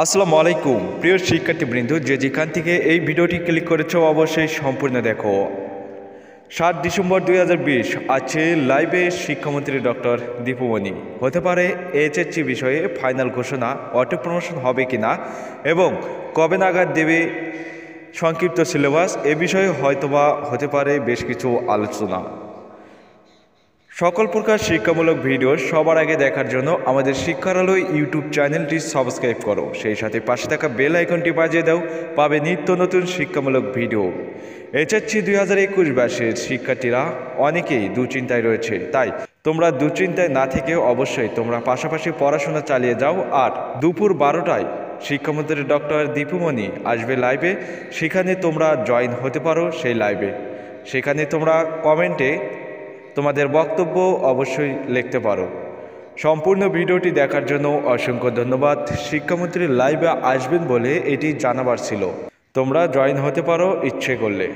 আসসালামু আলাইকুম প্রিয় শিক্ষার্থীবৃন্দ, যে যেখান থেকে এই ভিডিওটি ক্লিক করেছো অবশ্যই সম্পূর্ণ দেখো। 7 ডিসেম্বর 2020 আছে লাইভে শিক্ষামন্ত্রী ডক্টর দীপুমণি। হতে পারে এইচএসসি বিষয়ে ফাইনাল ঘোষণা, অটো প্রমোশন হবে কিনা এবং কবে নাগাদ দেবে সংক্ষিপ্ত সিলেবাস, এ বিষয়ে হয়তোবা হতে পারে বেশ কিছু আলোচনা। সকল প্রকার শিক্ষামূলক ভিডিও সবার আগে দেখার জন্য আমাদের শিক্ষার আলো ইউটিউব চ্যানেলটি সাবস্ক্রাইব করো, সেই সাথে পাশে থাকা বেল আইকনটি বাজিয়ে দাও, পাবে নিত্য নতুন শিক্ষামূলক ভিডিও। এইচএসসি 2021 ব্যাচের শিক্ষার্থীরা অনেকেই দুশ্চিন্তায় রয়েছে, তাই তোমরা দুশ্চিন্তায় না থেকে অবশ্যই তোমরা পাশাপাশি পড়াশোনা চালিয়ে যাও। আর দুপুর 12টায় শিক্ষামন্ত্রী ডক্টর দীপুমণি আসবে লাইভে, সেখানে তোমরা জয়েন হতে পারো সেই লাইভে। সেখানে তোমরা কমেন্টে তোমাদের বক্তব্য অবশ্যই লিখতে পারো। সম্পূর্ণ ভিডিওটি দেখার জন্য অসংখ্য ধন্যবাদ। শিক্ষামন্ত্রী লাইভে আসবেন বলে এটি জানাবার ছিল, তোমরা জয়েন হতে পারো ইচ্ছে করলে।